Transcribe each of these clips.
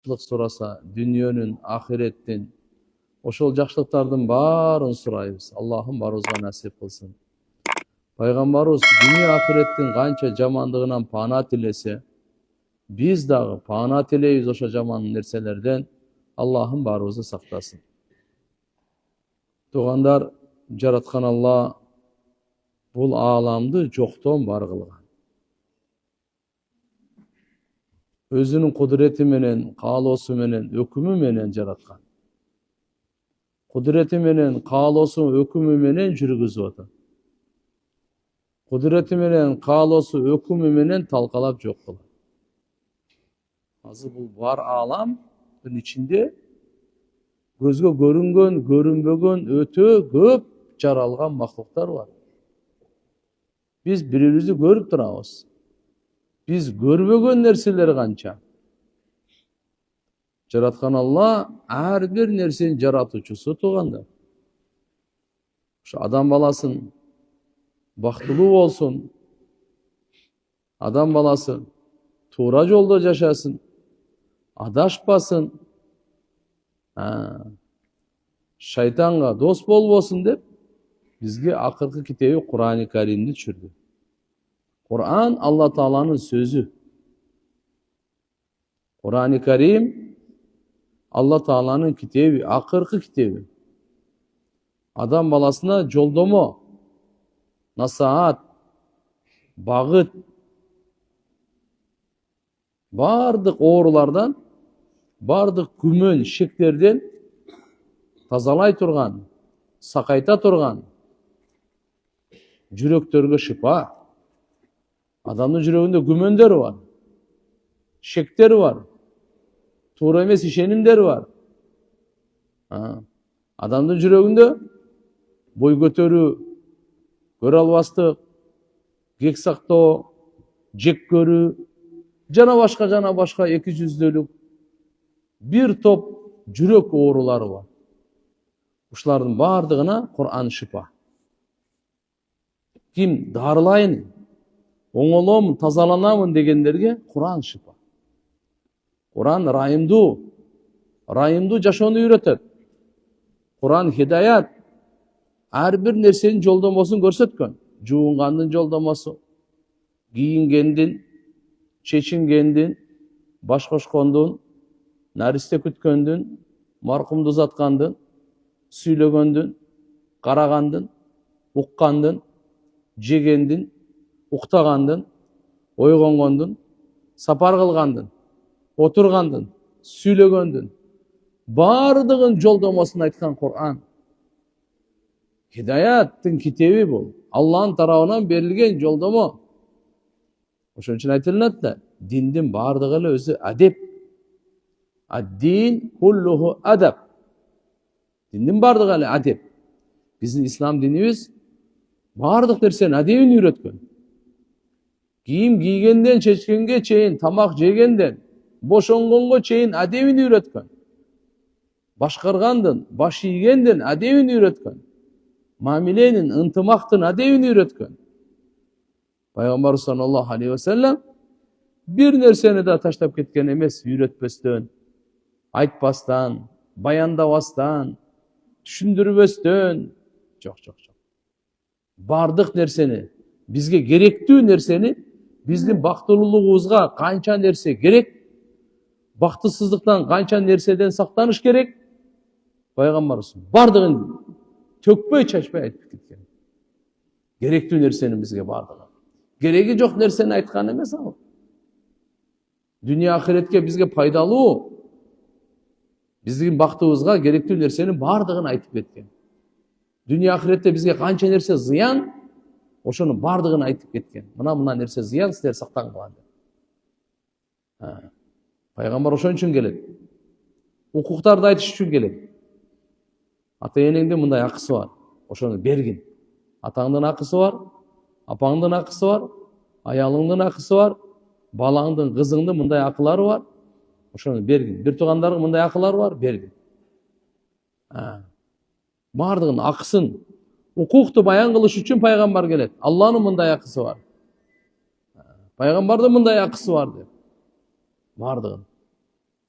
жакшылык сураса, дүнүйөнүн, ахиреттин, ошол жакшылыктардын баарын сурайбыз. Аллахым баарыбызга насип кылсын. Пайгамбарыбыз дүнүйө ахиреттин канча жамандыгынан пана тилесе, биз дагы пана тилейбиз ошо жаман нерселерден. Аллахым баарыбызды сактасын. Туугандар, жараткан Алла бул ааламды жоктон бар кылган. Өзүнүн кудурети менен, каалоосу менен, өкүмү менен жараткан. Кудурети менен, каалоосу, өкүмү менен жүргүзүп атат. Кудурети менен, каалоосу, өкүмү менен талкалап жок кылат. Азыр бул бар ааламдын ичинде көзгө көрүнгөн, көрүнбөгөн өтө көп жаралган мактуктар бар. Биз бири-бирибизди көрүп турабыз. Биз көрбөгөн нерселер канча. Жараткан Алла ар бир нерсенин жаратуучусу туугандар. Ошо адам баласын бактылуу болсун, адам баласы туура жолдо жашасын, адашпасын, шайтанга дос болбосун деп бизге акыркы китеби Кур'ан-ы Каримди түшүрдү. Кур'ан Алла Тааланын сөзү. Кур'ан-ы Карим Алла Тааланын китеби, акыркы китеби. Адам баласына жолдомо, насаат, багыт, бардык оорулардан, бардык күмөн, шектерден тазалай турган, сакайта турган, жүрөктөргө шипа. Адамдын жүрөгүндө күмөндөр бар, шектер бар, туура эмес ишенимдер бар. Адамдын жүрөгүндө бой көтөрүү, көрө албастык, кек сактоо, жек көрүү, жана башка эки жүздүүлүк бир топ жүрөк оорулары бар. Ушулардын бардыгына Кур'ан шипа. Ким дарылайын, оңоломун, тазаланамын дегендерге Кур'ан шипа. Кур'ан райымдуу жашоону үйрөтөт. Кур'ан хидаят, ар бир нерсенин жолдомосун көрсөткөн. Жуунгандын жолдомосу, кийингендин, чечингендин, баш кошкондун, наристе күткөндүн, маркумду узаткандын, сүйлөгөндүн, карагандын, уккандын, жегендин, уктагандын, ойгонгондун, сапар кылгандын, отургандын, сүйлөгөндүн бардыгын жолдомосун айткан Кур'ан. Хидаяттын китеби бул. Алланын тарабынан берилген жолдомо. Ошон үчүн айтылат да, диндин бардыгы эле өзү адеп. Ад-дин куллуху адаб. Диндин бардыгы эле адеп. Биздин ислам динибиз бардык нерсенин адебин үйрөткөн. Кийим кийгенден чечкенге чейин, тамак жегенден, бошонгонго чейин адебин үйрөткөн. Башкаргандын, баш ийгенден адебин үйрөткөн. Мамиленин, ынтымактын адебин үйрөткөн. Пайгамбар саллаллаху алейхи ва саллям бир нерсени да таштап кеткен эмес, үйрөтпөстөн, айтпастан, баяндабастан, түшүндүрбөстөн. Жок. Бардык нерсени, бизге керектүү нерсени, биздин бактылуулугубузга канча нерсе керек, бактысыздыктан канча нерседен сактаныш керек, пайгамбарыбыз бардыгын төкпөй чачпай айтып кеткен. Керектүү нерсенин бизге бардыгы. Кереги жок нерсени айткан эмес ал. Дүнүйө ахиретке бизге пайдалуу, биздин бактыбызга керектүү нерсенин бардыгын айтып кеткен. Дүнүйө ахиретте бизге канча нерсе зыян, ошонун бардыгын айтып кеткен. Мына нерсе зыян, силер сактангыла деп. Пайгамбар ошон үчүн келет. Укуктарды айтыш үчүн келет. Ата энеңдин мындай акысы бар, ошону бергин. Атаңдын акысы бар, апаңдын акысы бар, аялыңдын акысы бар, балаңдын, кызыңдын мындай акылары бар, ошону бергин. Бир туугандарга мындай акылары бар, бергин. Бардыгын акысын, укукту баян кылыш үчүн пайгамбар келет. Алланын мындай акысы бар, пайгамбардын мындай акысы бар деп. Бардыгын.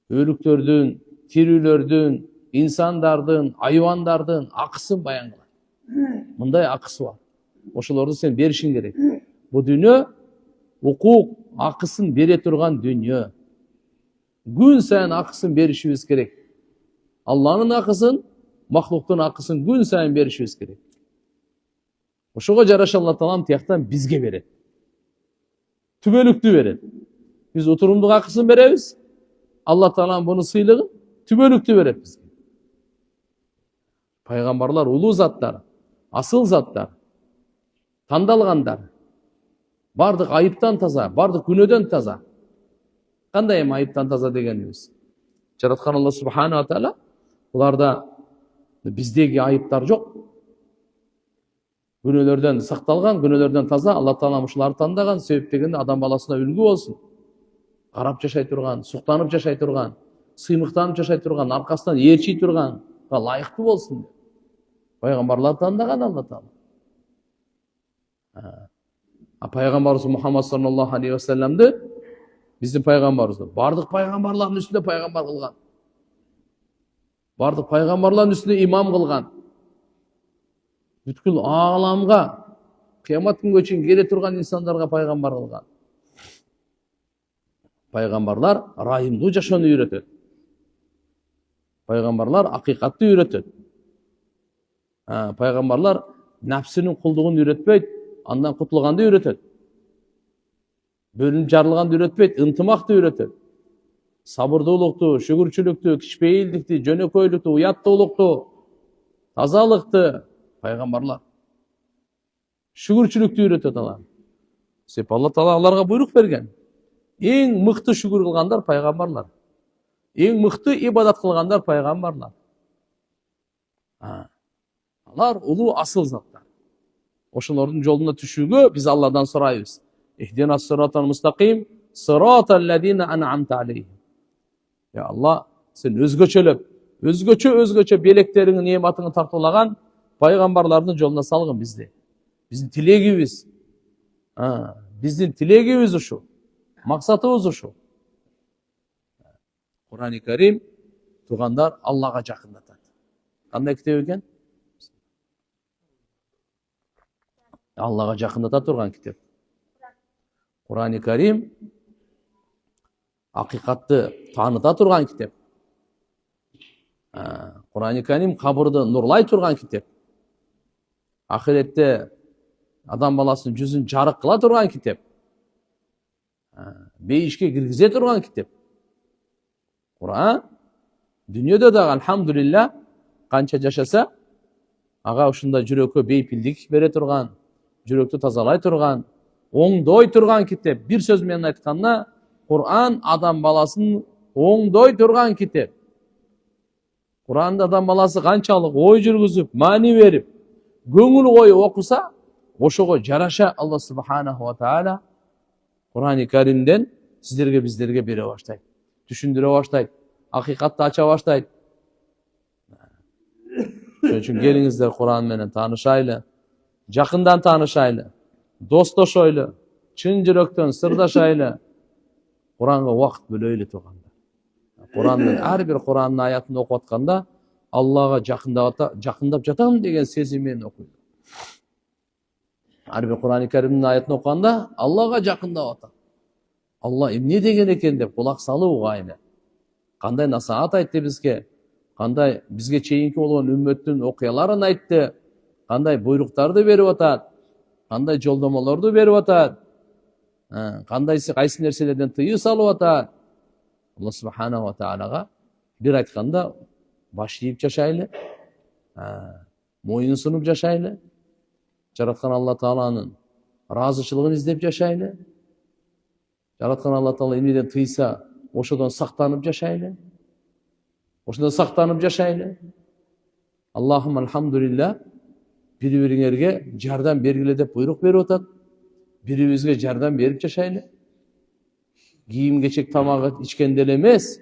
өлүктөрдүн, тирүүлөрдүн, инсандардын, айбандардын акысын баян кылат. Мындай акысы бар. Ошолорду сен беришиң керек. Бул дүйнө укук акысын бере турган дүйнө. Күн сайын акысын беришибиз керек. Алланын акысын, махлуктун акысын күн сайын беришибиз керек. Ошого жараша Алла Таалам тияктан бизге берет. Түбөлүктүү берет. Биз отурумдук акысын беребиз. Алла Таалам буну сыйлыгын түбөлүктүү берет бизге. Пайгамбарлар улуу заттар, асыл заттар, тандалгандар. Бардык айыптан таза, бардык күнөөдөн таза. Кандай эми айыптан таза дегенибиз? Жараткан Алла Субхана Таала буларда биздеги айыптар жок. Күнөөлөрдөн сакталган, күнөөлөрдөн таза. Алла Таалам ушуларды тандаган, себеп дегенде адам баласына үлгү болсун. Карап жашай турган, суктанып жашай турган, сыймыктанып жашай турган, аркасынан ээрчий турганга лайыктуу болсун. Пайгамбарлар тандаган Алла Таала. Пайгамбарыбыз Мухаммад саллаллаху алейхи ва салламды биздин пайгамбарыбызды бардык пайгамбарлардын үстүнө пайгамбар кылган. Бардык пайгамбарлардын үстүнө имам кылган. Бүткүл ааламга кыямат күнгө чейин келе турган инсандарга пайгамбар кылган. Пайгамбарлар райымдуу жашоону үйрөтөт. Пайгамбарлар акыйкатты үйрөтөт. Пайгамбарлар нафсинин кулдугун үйрөтпөйт, андан кутулганды үйрөтөт. Бөлүнүп жарылганды үйрөтпөйт, ынтымакты үйрөтөт. Сабырдуулукту, шүгүрчүлүктү, кичпейилдикти, жөнөкөйлүктү, уяттуулукту, тазалыкты пайгамбарлар. Шүгүрчүлүктү үйрөтөт алар. Себеп Алла Таала аларга буйрук берген. Эң мыкты шүгүр кылгандар пайгамбарлар. Эң мыкты ибадат кылгандар пайгамбарлар. Алар улуу асыл заттар. Ошолордун жолуна түшүүгө биз Алладан сурайбыз. Ихдинас сиратал мустаким, сиратал лазина ан'амта алейхим. Ya Allah, sen özgöçө белектериңин неmatыңы тартуулаган пайгамбарлардын жолуна салгын бизди. Биздин тилегибиз ушу. Максатыбыз ушу. Кур'ан-ы Карим туугандар Аллага жакындатат. Кандай китеп экен? Аллага жакындата турган китеп. Кур'ан-ы Карим акыйкатты тааныта турган китеп. Кур'ан-ы Карим кабырды нурлай турган китеп. Ахиретте адам баласынын жүзүн жарык кыла турган китеп. Бейишке киргизе турган китеп. Кур'ан дүйнөдө дагы алхамдулилля канча жашаса ага ушундай жүрөккө бейпилдик бере турган, жүрөктү тазалай турган, оңдой турган китеп. Бир сөз менен айтканда, Кур'ан адам баласын оңдой турган китеп. Кур'анда адам баласы канчалык ой жүргүзүп, маани берип, көңүл коюп окуса, ошого жараша Алла Субханаху ва Таала Кур'ан-ы Каримден сиздерге биздерге бере баштайт. Түшүндүрө баштайт, акыйкатты ача баштайт. Ошон үчүн келиңиздер Кур'ан менен таанышайлы, жакындан таанышайлы, достошойлу, чын жүрөктөн сырдашайлы. Куранга убакыт бөлөйлү туугандар. Курандын ар бир Курандын аятын окуп атканда Аллага жакындап жатам деген сезим менен окуйт. Ар бир Кур'ан-ы Каримдин аятын окуганда Аллага жакындап атат. Алла эмне деген экен деп кулак салып угайлы. Кандай насаат айтты бизге, кандай бизге чейинки болгон үммөттүн окуяларын айтты, кандай буйруктарды берип атат, кандай жолдомолорду берип атат, кайсы нерселерден тыюу салып атат. Алла Субханаху ва Таалага бир айтканда баш ийип жашайлы, моюн сунуп жашайлы, жараткан Алла Тааланын ыраазычылыгын издеп жашайлы. Жараткан Алла Таала эмнеден тыйса, ошодон сактанып жашайлы. Аллахум алхамдулилля, бири-бириңерге жардам бергиле деп буйрук берип атат. Бирибизге жардам берип жашайлы. Кийим кечек тамак ичкенде эле эмес,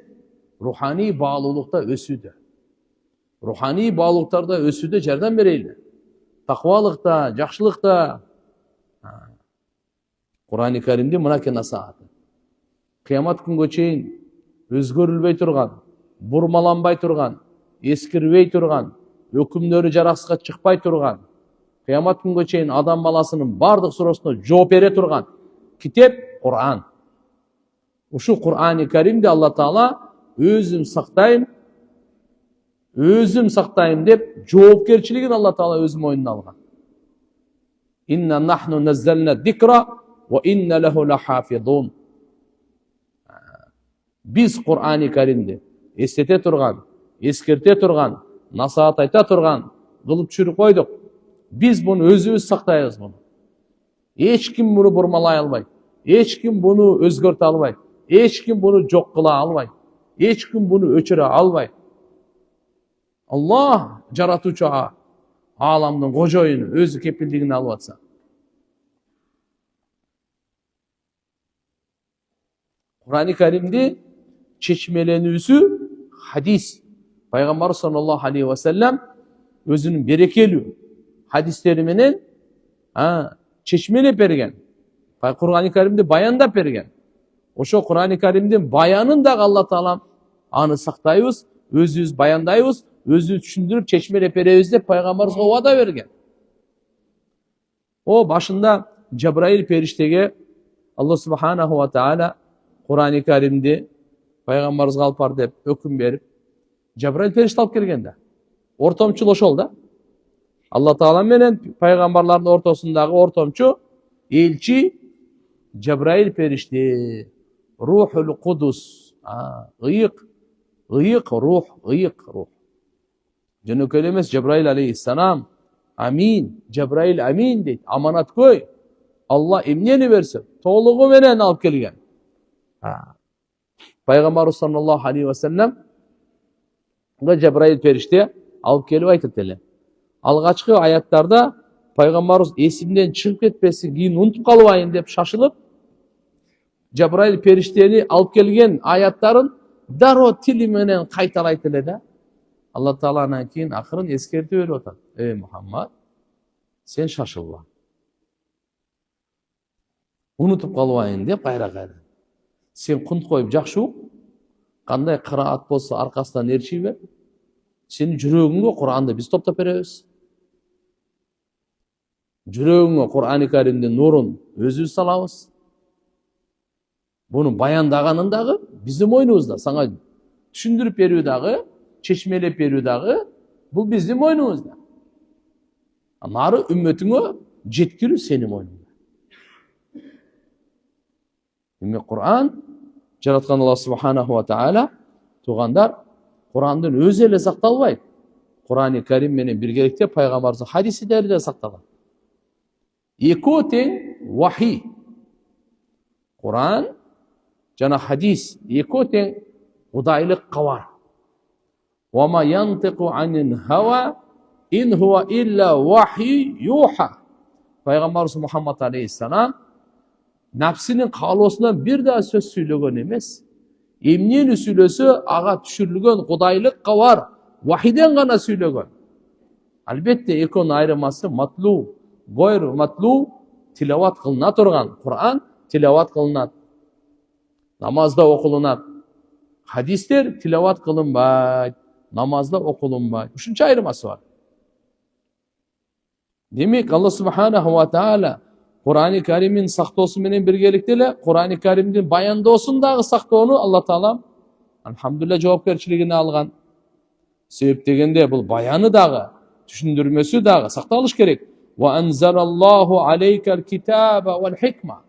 руханий баалуулукта өсүүдө. Руханий баалуулуктарда өсүүдө жардам берейли. Таквалыкта, жакшылыкта. Кур'ан-ы Каримдин мына экен насааты. Кыямат күнгө чейин өзгөрүлбөй турган, бурмаланбай турган, ескирбей турган, өкүмдөрү жараксызга чыкпай турган, кыямат күнгө чейин адам баласынын бардык суроосуна жооп бере турган китеп Кур'ан. Ушу Кур'ани Каримде Алла Таала өзүм сактайм деп жоопкерчилигин Алла Таала өзү мойнуна алган. Инна нахну наззална дикра ва инна лаху лахафизун. Биз Кур'ани Каримди эстете турган, эскерте турган, насаат айта турган кылып түшүрүп койдук. Биз буну өзүбүз сактайбыз буну. Эч ким буну бурмалай албайт. Эч ким буну өзгөртө албайт. Эч ким буну жок кыла албайт. Эч ким буну өчүрө албайт. Аллах жаратуучу ааламдын кожоюну өзү кепилдигине алып атса. Кур'ани Каримди чечмеленүүсү хадис. Пайгамбар саллаллаху алейхи ва саллям өзүнүн берекелүү хадистери менен чечмелеп берген. Кур'ани Каримди баяндап берген. Ошо Кур'ани Каримдин баянын дагы Алла Таала аны сактайбыз, өзүбүз баяндайбыз, өзүбүз түшүндүрүп чечмелеп беребиз деп пайгамбарыбызга убада берген. Башында Жабраил периштеге Алла субханаху ва таала Кур'ани Каримди пайгамбарыбызга алып бар деп өкүм берип, Жабраил периште алып келген да. Ортомчул ошол да. Алла Таала менен пайгамбарлардын ортосундагы ортомчу элчи Жабраил периште. Рухул Кудус. Ыйык рух. Жөнөкөй эмес Жабраил алейхиссалам. Амин. Жабраил амин дейт. Аманаткөй. Алла эмнени берсе, толугу менен алып келген. Пайгамбар саллаллаху алейхи ва саллям Жабраил периште алып келип айтат эле. Алгачкы аяттарда пайгамбарыбыз эсимден чыгып кетпесин, кийин унутуп калбайын деп шашылып, Жабраил периштени алып келген аяттарын дароо тили менен кайталайт эле да. Алла Таала анан кийин акырын эскертип берип атат. Мухаммад, сен шашылба. Унутуп калбайын деп кайра. Сен кунт коюп жакшы ук, кандай кыраат болсо аркасынан ээрчий бер. Сенин жүрөгүңгө Кур'анды биз топтоп беребиз. Жүрөгүңгө Кур'ани Каримдин нурун өзүбүз салабыз. Буну баяндаганын дагы биздин мойнубузда. Сага түшүндүрүп берүү дагы, чечмелеп берүү дагы бул биздин мойнубузда. Нары үммөтүңө жеткирүү сенин мойнуңда. Демек Кур'ан жараткан Алла субханаху ва таала туугандар Кур'андын өзү эле сакталбайт. Кур'ани Карим менен биргеликте пайгамбардын хадисиндери да сакталган. Экөө тең вахи. Кур'ан жана хадис экөө тең кудайлык кабар. Ва ма янтиqu анил хава ин хуа илля вахи юха. Пайгамбарыбыз Мухаммад алейхиссалам напсинин каалоосунан бир да сөз сүйлөгөн эмес. Эмнени сүйлөсө ага түшүрүлгөн кудайлык кабар вахиден гана сүйлөгөн. Албетте экөөнүн айырмасы матлу, гойру матлу, тилават кылына турган. Кур'ан тилават кылынат. Намазда окулунат. Хадистер тилават кылынбайт, намазда окулунбайт. Ушунча айырмасы бар. Демек Алла субханаху ва таала Кур'ани Каримин сактоосу менен биргеликте эле Кур'ани Каримдин баяндоосун дагы сактоону Алла Таала алхамдулилля жоопкерчилигине алган. Себеп дегенде бул баяны дагы, түшүндүрмөсү дагы сакталыш керек. Ва анзалаллаху алейкал китаба вал хикма.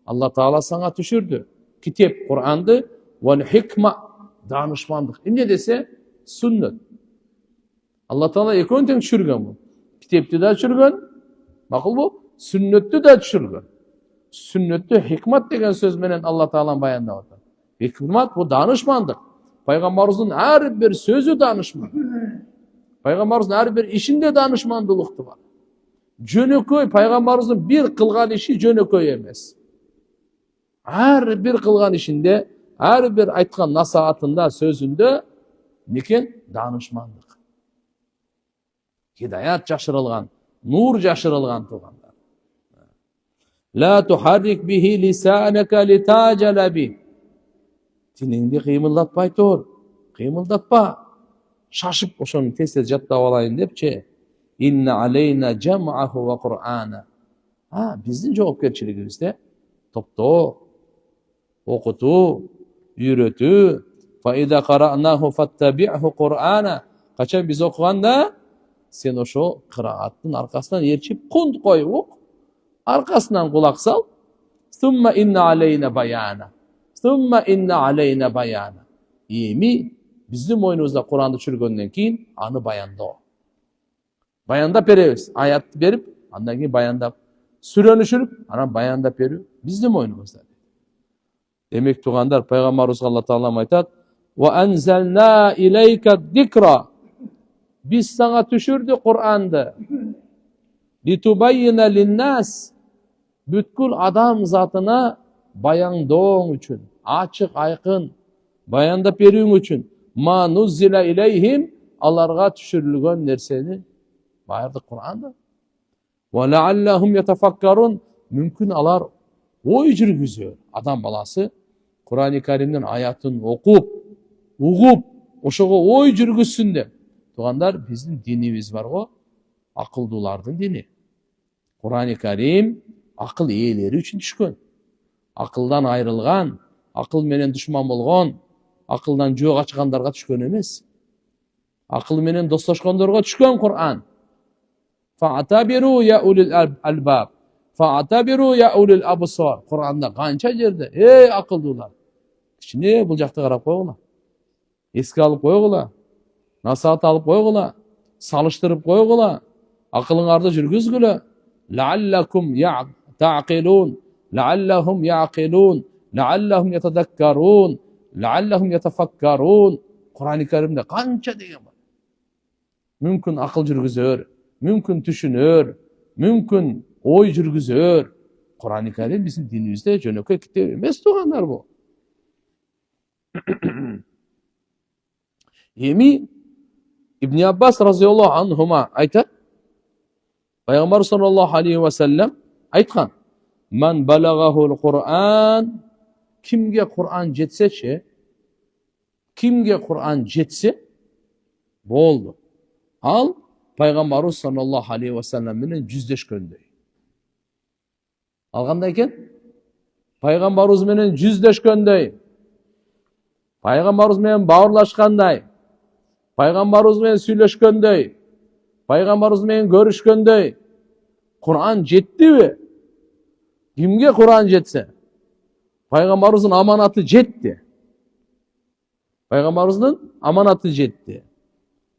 Алла Таала сага түшүрдү. Китеп Кур'анды, вал хикма данышмандык. Эмне десе сүннөт. Алла Таала экөөнү тең түшүргөн бул. Китепти да түшүргөн, макулбу? Сүннөттү да түшүргөн. Сүннөттү хикмат деген сөз менен Алла Таала баяндап атат. Хикмат бул данышмандык. Пайгамбарыбыздын ар бир сөзү данышмандык. Пайгамбарыбыздын ар бир ишинде данышмандуулукту бар. Жөнөкөй пайгамбарыбыздын бир кылган иши жөнөкөй эмес. Ар бир кылган ишинде, ар бир айткан насаатында, сөзүндө некен данышмандык. Хидаят жашырылган, нур жашырылган туугандар. Ла тухаррик бихи лисанака литажала би. Тилиңди кыймылдатпай тур. Кыймылдатпа. Шашып ошону тез жаттап алайын депчи. Инна алейна жам'аху ва Qur'ана. Биздин жоопкерчилигибизде топтоо, окутуу, үйрөтүү. Fa iza qara'nahu fattabi'hu Qur'ana. Качан биз окуганда сен ошо кырааттын аркасынан ээрчип кунт коюп ук, аркасынан кулак сал. Summa inna aleyna bayana. Summa inna aleyna bayana. Эми биздин мойнубузда Куранды түшүргөндөн кийин аны баяндоо. Баяндап беребиз. Аятты берип, андан кийин баяндап, сүрөнү түшүрүп, анан баяндап берүү биздин мойнубузда. Демек тугандар, пайгамбарыбыз Алла Таала айтат: "Ва анзална илейка дикра." Биз сага түшүрдүк Куранды. Литубайина линнас. Бүткүл адам затына баяндооң үчүн, ачык айкын баяндап берүүң үчүн. Ма нуззила илейхим, аларга түшүрүлгөн нерсени баардык Куранда. Ва лааллахум ятафаккарун, мүмкүн алар ой жүргүзөр. Адам баласы Курани Каримдин аятын окуп, угуп, ошого ой жүргүзсүн деп. Тугандар, биздин динибиз бар го, акылдуулардын дини. Курани Карим акыл ээлери үчүн түшкөн. Акылдан айрылган, акыл менен душман болгон, акылдан жөө ачкандарга түшкөн эмес. Акыл менен достошкондорго түшкөн Кур'ан. Фа'табиру я улил албаб. Фа'табиру я улил абсар. Кур'анда канча жерде, эй акылдуулар, кичине бул жакта карап койгула. Эске алып койгула. Насаат алып койгула. Салыштырып койгула. Акылыңарды жүргүзгүлө. Лааллакум ta'qilun, la'allahum ya'qilun, la'allahum yatadakkarun, la'allahum yatafakkarun. Kur'an-ı Kerim'de kança деген бар. Мүмкүн акыл жүргүзөр, мүмкүн түшүнөр, мүмкүн ой жүргүзөр. Kur'an-ı Kerim биздин динибизде жөнөкөй китеп эмес тугандар бул. Эми Ибн Аббас разияллаху анхума айтат, Пайгамбар саллаллаху алейхи ва саллям айткан: "Ман балагахул Кур'ан", кимге Кур'ан жетсечи, кимге Кур'ан жетсе болду. Ал Пайгамбарыбыз саллаллаху алейхи ва саллям менен жүздешкөндөй. Ал кандай экен? Пайгамбарыбыз менен жүздешкөндөй. Пайгамбарыбыз менен бауырлашкандай. Пайгамбарыбыз менен сүйлөшкөндөй. Пайгамбарыбыз менен көрүшкөндөй. Кур'ан жеттиби? Кимге Кур'ан жетсе? Пайгамбарыбыздын аманаты жетти. Пайгамбарыбыздын аманаты жетти.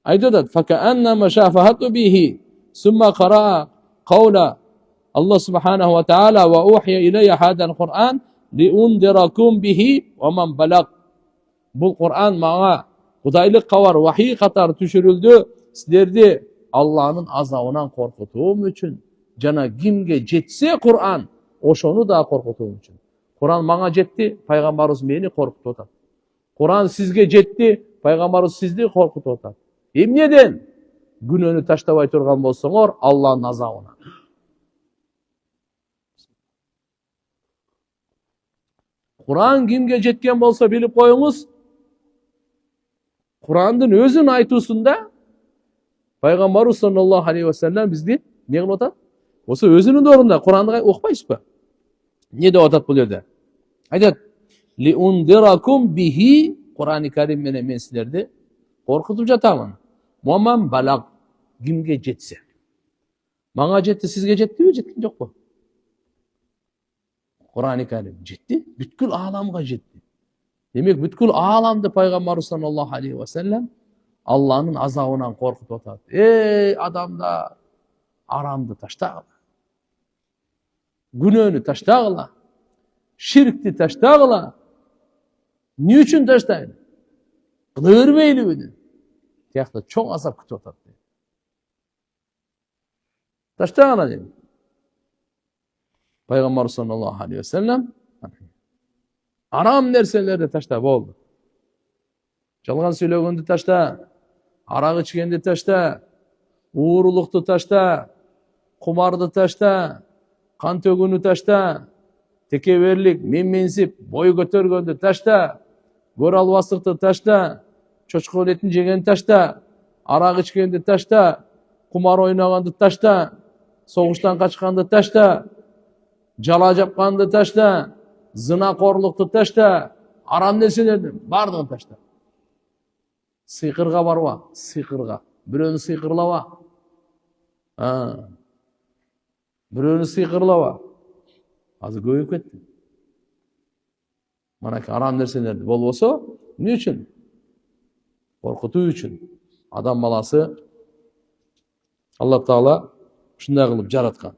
Айтат: "Факааннама шафахату бихи, сумма қара қаула Аллах субханаху ва таала ва ухия илайя хадан Кур'ан лиундиракум бихи ва ман балаг." Бул Кур'ан мага Кудайлык кабар, вахий катары түшүрүлдү. Силерди Аллахнын азабынан коркутуум үчүн. Жана кимге жетсе Кур'ан, ошону да коркутуум үчүн. Кур'ан мага жетти, пайгамбарыбыз мени коркутуп атат. Кур'ан сизге жетти, пайгамбарыбыз сизди коркутуп атат. Эмнеден? Күнөөнү таштабай турган болсоңор, Аллахнын азабынан. Кур'ан кимге жеткен болсо билип коюңуз, Кур'андын өзүн айтуусунда Пайгамбарыбыз саллаллаху алейхи ва саллям бизди не кылып атат? Осы өзүнүн орунда Кур'анды окупайсызбы? Не деп атат бул жерде? Айтат: "Лиундиракум бихи", Кур'ан-ы Карим менен мен силерди коркутуп жатамын. Маман балаг, кимге жетсе. Мага жетти, сизге жеттиби, жеткен жокпу? Кур'ан-ы Карим жетти, бүткүл ааламга жетти. Демек бүткүл ааламды Пайгамбарыбыз саллаллаху алейхи ва саллям Аллахнын азабынан коркутуп атат. Эй адамдар, арамды таштагыла. Күнөөнү таштагыла. Ширкти таштагыла. Эмне үчүн таштайын? Кыла бербейлиби деп. Тиякта чоң азап күтүп атат. Таштагыла деп. Пайгамбар саллаллаху алейхи ва саллям арам нерселерди ташта болду. Жалган сүйлөгөндү ташта, арак ичкенди ташта, уурулукту ташта, кумарды ташта, кан төгүүнү ташта, текеберлик, менменсип, бой көтөргөндү ташта, Көрі албастықты ташта, чочко етін жегенді ташта, арақ ішкенді ташта, құмар ойнағанды ташта, соғыштан қашқанды ташта, жала жапқанды ташта, зына қорлықты ташта, арам нәрселерді бардығын ташта. Сиқырға баруа, сиқырға. Біреуні сиқырлауа. Біреуні сиқырлауа. Азы көйіп кетті. Манак арам нәрселерді бол болса, не үшін? Қорқыту үшін. Адам баласы Алла Тағала шындай қылып жаратқан.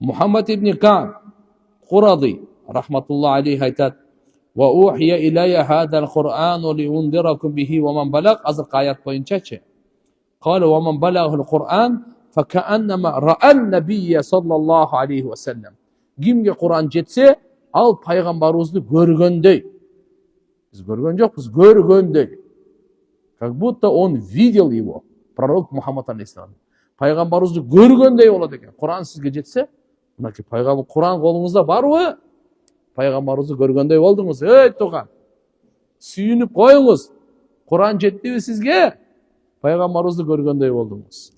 Мұхаммад ибн Кааб Құради рахматулла алейхи айтады: "Ва ухия илайя хадал Құр'ану лиунзиракум бихи ва ман балаг", азыркы аят бойынша "Қала ва ман балагул Құр'ан факааннама раан набийя саллаллаху алейхи ва саллям". Кимге Құр'ан жетсе, ал пайғамбарымызды көргендей. Біз көрген жоқпыз, көргендей. Как будто он видел его, пророк Мухаммад алейхиссалам. Пайғамбарымызды көргендей болады екен. Құр'ан сізге жетсе, мынакей пайғамбар Құр'ан қолыңызда бар ғой. Пайғамбарымызды көргендей болдыңыз. Ей туған, сүйініп қойыңыз. Құр'ан жетті ме сізге? Пайғамбарымызды көргендей болдыңыз.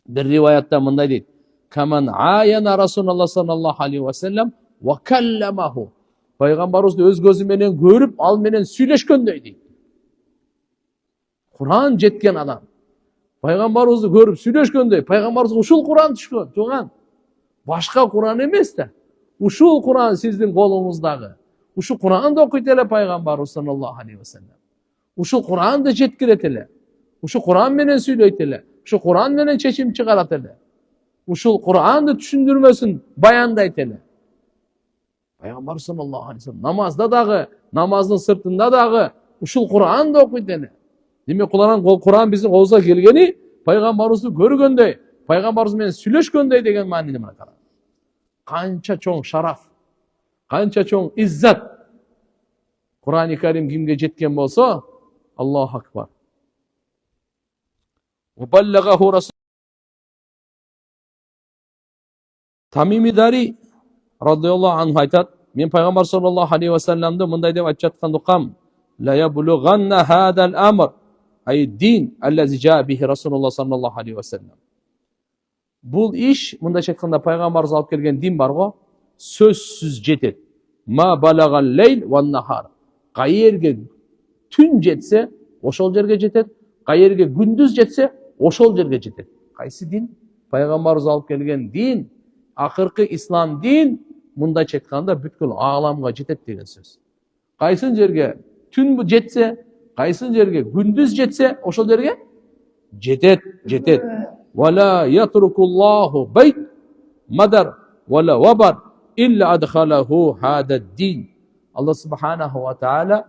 Bir риваятта мындай дейді: "Каман аяна Расулалла саллаллаху алейхи ва саллям ва калламаху". Пайғамбарымызды өз көзіменен көріп, ал менен сөйлескендей дейді. Құр'ан жеткен адам пайғамбарымызды көріп сөйлескендей, пайғамбарымызға ушул Құр'ан түшкен. Туған, башқа Құр'ан емес та. Ушул Құр'ан сіздің қолыңыздағы. Ушул Құр'анды оқиды эле пайғамбарымыз саллаллаху алейхи ва саллям. Ушул Құр'анды жеткирет эле. Ушул Құр'ан менен сүйлөйт эле. Ушул Құр'ан менен чечим чыгарат эле. Ушул Құр'анды түшүндүрмөсүн баяндайт эле. Пайғамбар саллаллаху алейхи ва саллям намазда дагы, намаздын сыртында дагы ушул Құр'анды окуйт эле. Демек Құр'ан биздин колубузга келгени пайғамбарыбызды көргөндөй, пайғамбарыбыз менен сүйлөшкөндөй деген маанide мына караңыз. Канча чоң шараф, канча чоң иззат. Құр'ан-ы Карим кимге жеткен болсо, Аллаху акбар. Убаллагаху расул. Тамими Дари радиаллаху анху айтат: "Мен пайғамбар саллаллаху алейхи ва салламды мындай деп айтып жатқан дұқам: ла яблуғанна хадал амр ай дин аллази жаа бихи Расулуллах саллаллаху алейхи ва саллам". Бұл иш, мындай айтқанда пайғамбарымыз алып келген дин бар ғой, сөзсіз жетеді. Ма балагал лейл ван нахар. Қайерге түн жетсе, ошол жерге жетеді. Қайерге күндүз жетсе, ошол жерге жетеді. Қайсы дин? Пайғамбарымыз алып келген дин, ақырқы ислам дин, мындай айтқанда бүткіл ағаламға жетеді деген сөз. Қайсын жерге түн жетсе, қайсын жерге күндүз жетсе, ошол жерге жетеді. Вала ятрукуллаху байт мадар вала вабар илля адхалаху хада дин. Алла субханаху ва таала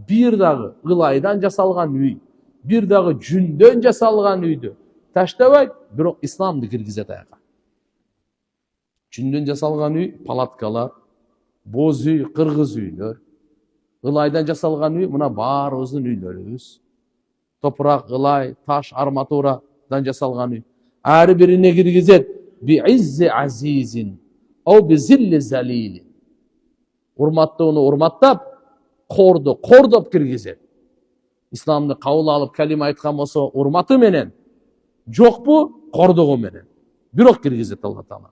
бир дагы ылайдан жасалган үй, бир дагы жүндөн жасалган үйдү таштабайт, бирок исламды киргизет аяка. Жүндөн жасалган үй, палаткалар, боз үй, кыргыз үйлөр. Ылайдан жасалган үй, мына баарыбыздын үйлөрүбүз. Топурак, ылай, таш, арматурадан жасалган үй. Ары бирине киргизет би иззи азизин ау би зилли залилин. Урматтууну урматтап, корду кордоп киргизет. Исламды кабыл алып калима айткан болсо урматы менен, жокпу кордогу менен. Бирок киргизет Алла Таала.